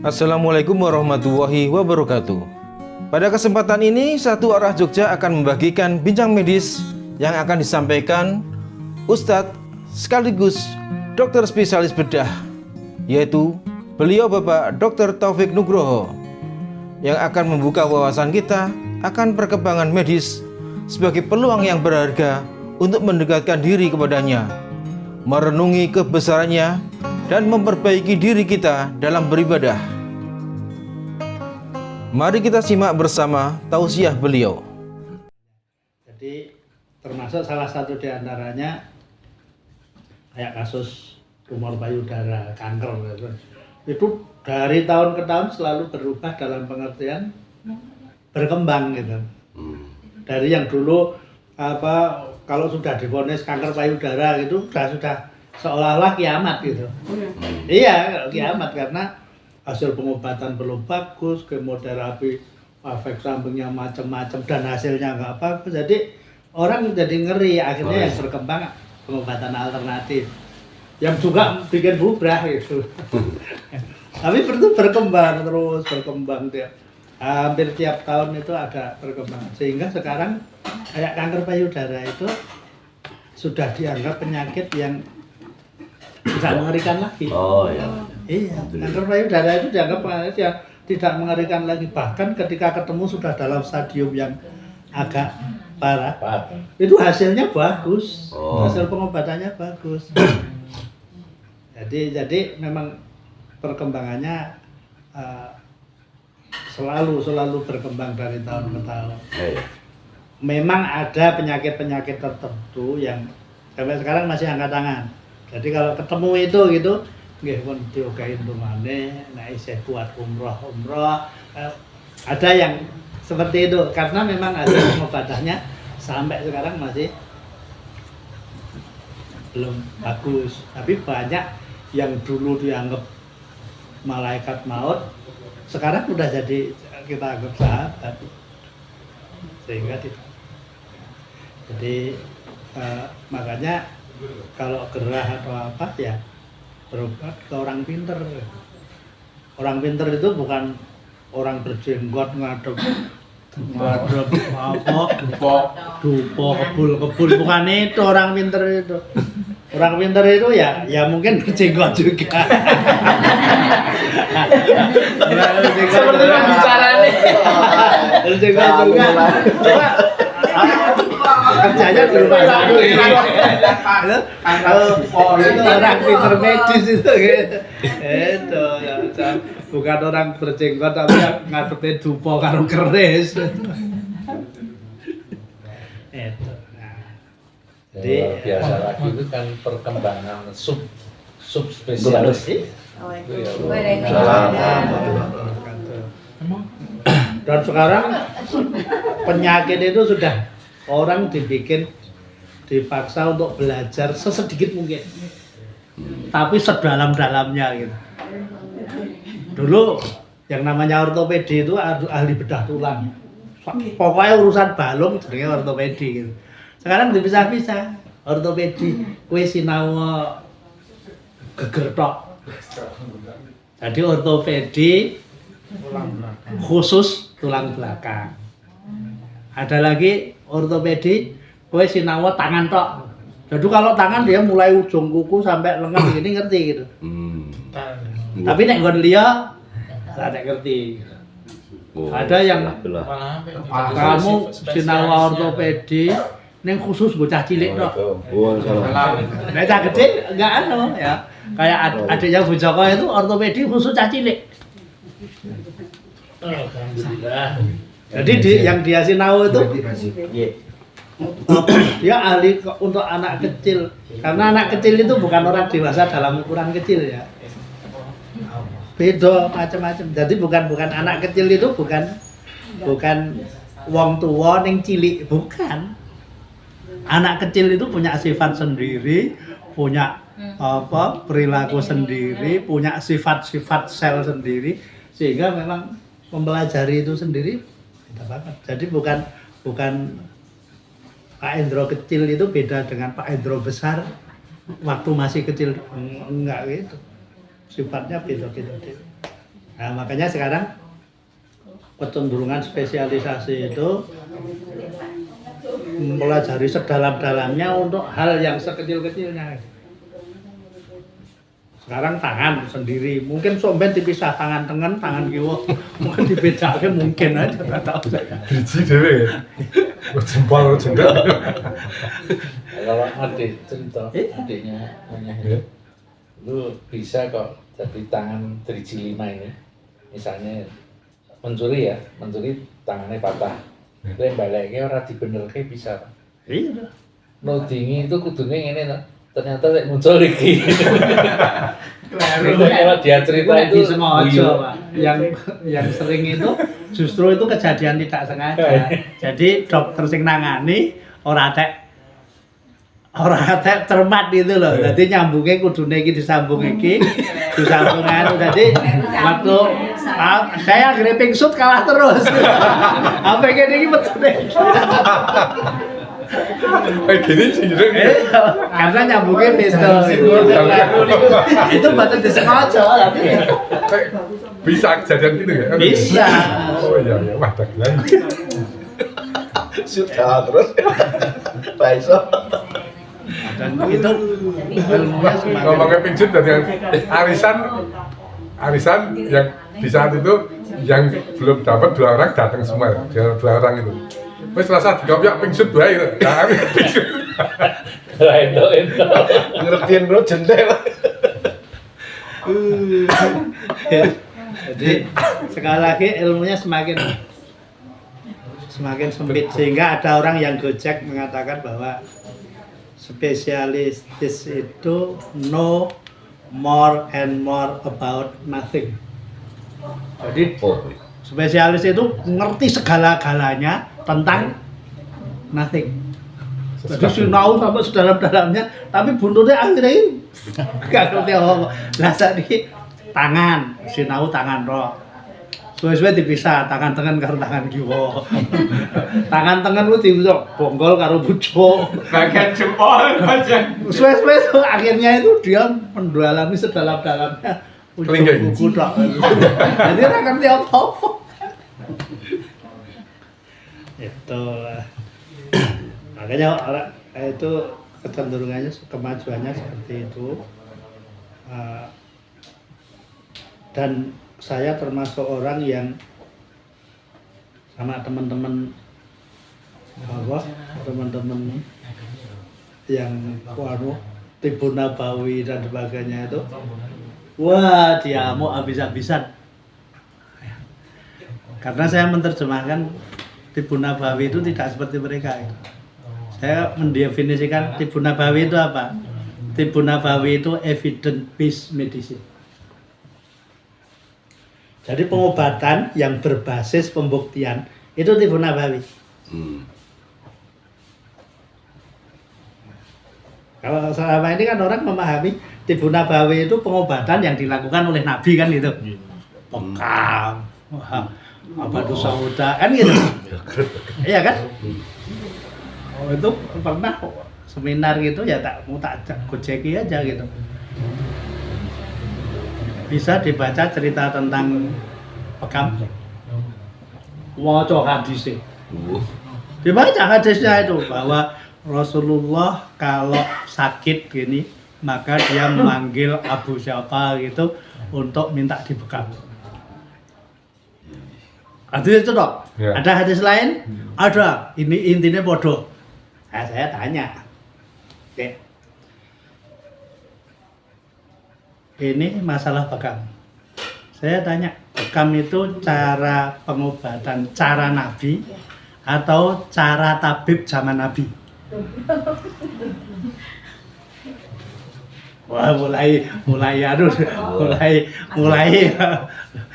Assalamualaikum warahmatullahi wabarakatuh. Pada kesempatan ini, Satu Arah Jogja akan membagikan bincang medis yang akan disampaikan Ustadz sekaligus dokter spesialis bedah, yaitu beliau Bapak Dr. Taufik Nugroho, yang akan membuka wawasan kita akan perkembangan medis sebagai peluang yang berharga untuk mendekatkan diri kepadanya, merenungi kebesarannya, dan memperbaiki diri kita dalam beribadah. Mari kita simak bersama tausiah beliau. Jadi termasuk salah satu di antaranya kayak kasus tumor payudara, kanker itu dari tahun ke tahun selalu berubah dalam pengertian berkembang gitu. Dari yang dulu kalau sudah divonis kanker payudara gitu sudah seolah-olah kiamat gitu. Iya, kiamat karena hasil pengobatan belum bagus, kemoterapi efek sampingnya macam-macam dan hasilnya nggak bagus. Jadi orang jadi ngeri, akhirnya yang berkembang pengobatan alternatif yang juga bikin bubrah gitu. Tapi itu berkembang terus, berkembang hampir tiap tahun itu ada perkembangan, sehingga sekarang kayak kanker payudara itu sudah dianggap penyakit yang tidak mengerikan lagi. Oh ya. Iya, kanker payudara itu dianggap penyakit yang tidak mengerikan lagi. Bahkan ketika ketemu sudah dalam stadium yang agak parah, itu hasilnya bagus, hasil pengobatannya bagus. Jadi memang perkembangannya selalu berkembang dari tahun ke tahun. Memang ada penyakit-penyakit tertentu yang sampai sekarang masih angkat tangan. Jadi kalau ketemu itu gitu, nggih pun diogahin tumane, nek isih kuat umroh. Ada yang seperti itu karena memang hasil pengobatannya sampai sekarang masih belum bagus. Tapi banyak yang dulu dianggap malaikat maut, sekarang udah jadi kita anggap sahabat. Sehingga tidak. Jadi makanya kalau gerah atau apa ya berobat ke orang pinter. Orang pinter itu bukan orang berjenggot ngadep dupo kebul bukan itu orang pinter itu. Orang pinter itu ya mungkin berjenggot juga. Seperti pembicaraan nih. Berjenggot juga. Kerjanya di rumah sakit. Kalau itu orang pinter medis itu gitu. Itu ya, bukan orang berjenggot tapi ngadepin dupo karo keris. Itu. Jadi biasa lagi itu kan perkembangan subspesialis. Dan sekarang penyakit itu sudah orang dipaksa untuk belajar sesedikit mungkin, tapi sedalam-dalamnya gitu. Dulu yang namanya ortopedi itu ahli bedah tulang, pokoknya urusan balung jenenge ortopedi gitu. Sekarang dipisah-pisah, ortopedi kuwi sinau geger tok. Jadi ortopedi khusus tulang belakang. Ada lagi ortopedi kowe sinau tangan tok. Jadi kalau tangan dia mulai ujung kuku sampai lengan gini ngerti gitu. Tapi nek nggon liya ora ngerti. Ada yang kamu sinau ortopedi ning khusus bocah cilik tok. Nek cah gede enggak ya. Kayak adiknya Bu Joko itu ortopedi khusus cah cilik. Alhamdulillah. Jadi yang dia sinau itu dia ahli untuk anak kecil, karena anak kecil itu bukan orang dewasa dalam ukuran kecil ya, beda macam-macam. Jadi bukan anak kecil itu bukan wong tua ning cilik, bukan. Anak kecil itu punya sifat sendiri, punya perilaku sendiri, punya sifat-sifat sel sendiri, sehingga memang mempelajari itu sendiri. Jadi bukan Pak Endro kecil itu beda dengan Pak Endro besar waktu masih kecil, enggak gitu. Sifatnya beda-beda. Nah, makanya sekarang kecenderungan spesialisasi itu mempelajari sedalam-dalamnya untuk hal yang sekecil-kecilnya. Sekarang tangan sendiri, mungkin somben dipisah tangan tengen, tangan kiwa, mungkin dibedakan mungkin aja, nggak tahu saya. Biji dewe. Jempol jendel. Kalau adik cerita, adiknya nanya Ya. lu bisa kok jadi tangan driji 5 ini, misalnya mencuri tangannya patah, lu yang baliknya orang dibenerke bisa. Iya. Nudingi itu kudunya ini loh. Ternyata saya muncul lagi. Kalau dia cerita itu sengaja, Pak. Yang sering itu justru itu kejadian tidak sengaja. Jadi dokter sing nangani ora atek cermat gitu loh. Jadi nyambungnya kudune iki disambung iki, disambungan. Jadi waktu saya akhirnya pingsut kalah terus. Apa gini iki betune. Gini sih jujur. Karena nyambungnya pistol itu batas disengaja tapi Bisa kejadian gitu ya? bisa. Oh iya iya, wah tak lagi. Sudah terus. Paiso. Dan itu ilmunya semakin Ngomongnya pinjut dari arisan yang di saat itu yang belum dapat 2 orang datang semua, 2 orang itu. Wes rasa digopiak pingsut bae gitu. Nah, pingsut. itu. Ngertiin bro jendel. jadi sekali lagi ilmunya semakin sempit sehingga ada orang yang gojek mengatakan bahwa spesialistis itu know more and more about nothing. Jadi spesialis itu ngerti segala-galanya tentang nothing. Jadi sinau sampai sedalam-dalamnya, tapi buntutnya akhirnya ini nggak ngerti apa-apa. Nah saat ini tangan, sinau tangan roh. Suwe-suwe dipisah, tangan tengen karo tangan kiwa. Tangan tengen itu dipisah, bonggol karo bucuk. Bagian jempol aja. Suwe-suwe itu akhirnya itu dia mendalami sedalam-dalamnya. Kelingking. Buku tok. Jadi ora ngerti apa-apa. Itu makanya orang itu kecenderungannya kemajuannya seperti itu. Dan saya termasuk orang yang sama teman-teman yang Tibu Nabawi dan sebagainya itu, wah dia mau habis-habisan. Karena saya menerjemahkan Tibu Nabawi itu tidak seperti mereka. Saya mendefinisikan Tibu Nabawi itu apa? Tibu Nabawi itu evidence-based medicine. Jadi pengobatan yang berbasis pembuktian itu Tibu Nabawi. Kalau selama ini kan orang memahami Tibu Nabawi itu pengobatan yang dilakukan oleh Nabi kan gitu. Bekam, abadu sauda kan gitu. Iya kan? Oh itu pernah seminar gitu ya tak gojeki aja gitu. Bisa dibaca cerita tentang bekam. Waca hadisnya. Dibaca hadisnya itu bahwa Rasulullah kalau sakit gini maka dia memanggil Abu siapa gitu untuk minta dibekam. Hadis itu dok. Ya. Ada hadis lain? Ada. Ini intinya bodoh. Nah, saya tanya. Oke. Ini masalah bekam. Saya tanya, bekam itu cara pengobatan cara Nabi atau cara tabib zaman Nabi? Wah, mulai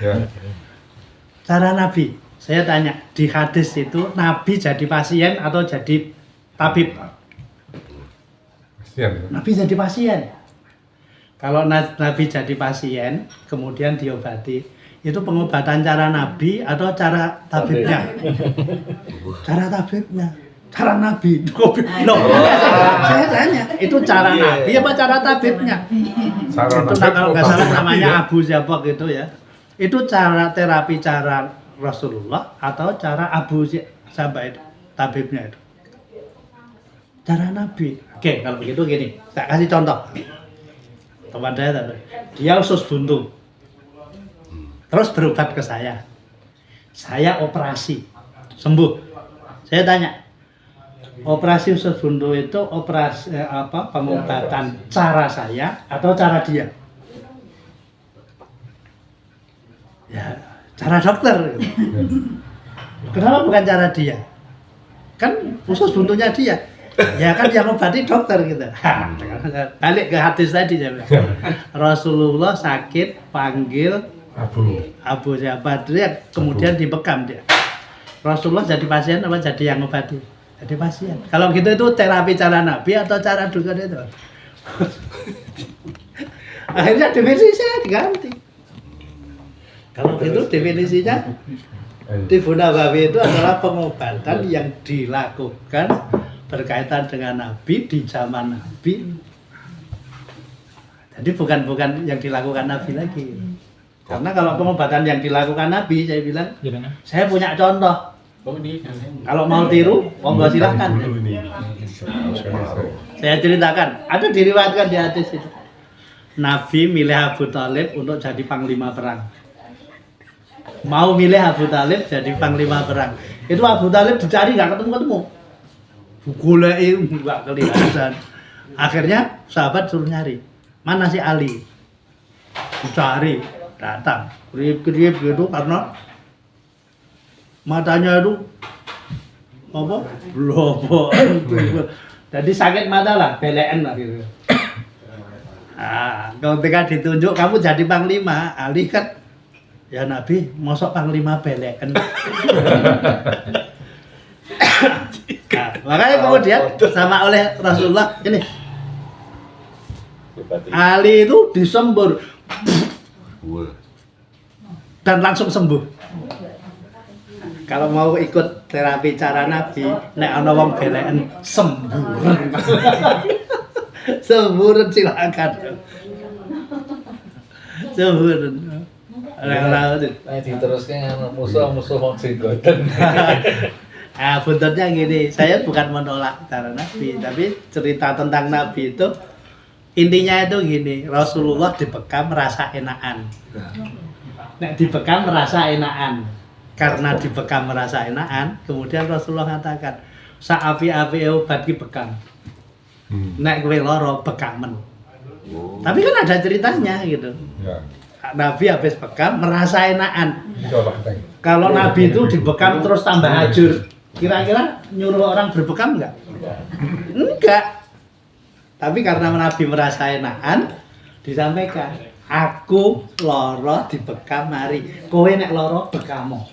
Ya. cara Nabi. Saya tanya, di hadis itu Nabi jadi pasien atau jadi tabib? Kasihan ya. Nabi jadi pasien. Kalau Nabi jadi pasien, kemudian diobati, itu pengobatan cara Nabi atau cara tabibnya? Cara tabibnya. Cara Nabi. Loh, saya tanya, itu cara Nabi apa cara tabibnya? Cara Itu Nabi kalau nggak salah Nabi namanya ya. Abu siapa gitu ya. Itu cara terapi cara Rasulullah atau cara Abu Sabah itu, tabibnya itu? Cara Nabi. Oke, kalau begitu gini, saya kasih contoh. Teman saya tadi, dia usus buntu. Terus berobat ke saya. Saya operasi, sembuh. Saya tanya, operasi usus buntu itu operasi pengobatan cara saya atau cara dia? Ya, cara dokter. Gitu. Kenapa bukan cara dia? Kan usus buntunya dia. Ya kan yang obati dokter gitu. Balik ke hadis tadi ya. Rasulullah sakit panggil Abu siapa dia kemudian dibekam dia. Rasulullah jadi pasien apa jadi yang obati? Jadi pasien. Kalau gitu itu terapi cara Nabi atau cara dukun itu? Akhirnya definisinya diganti. Kalau itu definisinya Tibu Nabawi itu adalah pengobatan yang dilakukan berkaitan dengan Nabi di zaman Nabi. Jadi bukan yang dilakukan Nabi lagi. Karena kalau pengobatan yang dilakukan Nabi, saya bilang, saya punya contoh. Kalau mau tiru, monggo silahkan. Saya ceritakan, ada diriwayatkan di hadis itu. Nabi milih Abu Thalib untuk jadi panglima perang. Mau milih Abu Thalib jadi panglima perang. Itu Abu Thalib dicari nggak ketemu. Goleki nggak kelihatan. Akhirnya sahabat suruh nyari. Mana si Ali? Dicari, datang. Krip-krip gitu karena matanya itu apa? Blobok. Jadi sakit mata lah, belekan lah gitu. Ah, ketika ditunjuk kamu jadi panglima, Ali kan ya Nabi, mosok panglima belekan. Nah, makanya kemudian sama oleh Rasulullah ini Ali itu disembur dan langsung sembuh. Kalau mau ikut terapi cara Nabi, nek ana wong belekan semburan. Semburan silakan. Semburan. Ora diteruskan musuh-musuh wong jenggoten. Nah, bentuknya gini, saya bukan menolak cara Nabi, tapi cerita tentang Nabi itu intinya itu gini, Rasulullah dibekam merasa enakan. Nek dibekam merasa enakan. Karena dibekam merasa enakan, kemudian Rasulullah mengatakan, "Saapi-api obat ki bekam." Nek kowe lara bekamen. Tapi kan ada ceritanya gitu. Ya. Nabi habis bekam merasa enakan. Kalau Nabi itu dibekam terus tambah hajur, kira-kira nyuruh orang berbekam enggak? Enggak. Tapi karena Nabi merasa enakan, disampaikan, aku loro dibekam mari, kowe nek loro bekamo.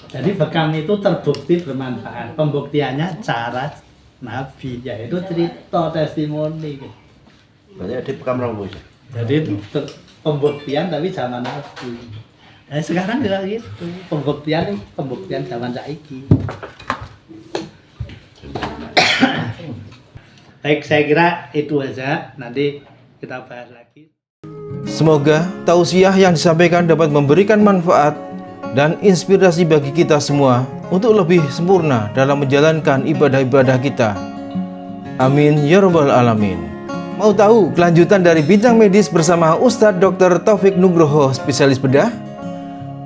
Jadi bekam itu terbukti bermanfaat. Pembuktiannya cara Nabi, yaitu cerita testimoni. Banyak di bekam rambut. Jadi itu pembuktian tapi zaman Nabi. Nah, sekarang juga gitu. Pembuktian zaman saiki. Baik, saya kira itu aja. Nanti kita bahas lagi. Semoga tausiah yang disampaikan dapat memberikan manfaat dan inspirasi bagi kita semua untuk lebih sempurna dalam menjalankan ibadah-ibadah kita. Amin ya rabbal alamin. Mau tahu kelanjutan dari Bincang Medis bersama Ustadz Dr. Taufik Nugroho, spesialis bedah?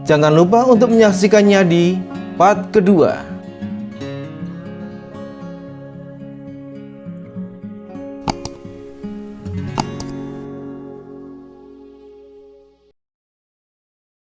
Jangan lupa untuk menyaksikannya di part kedua.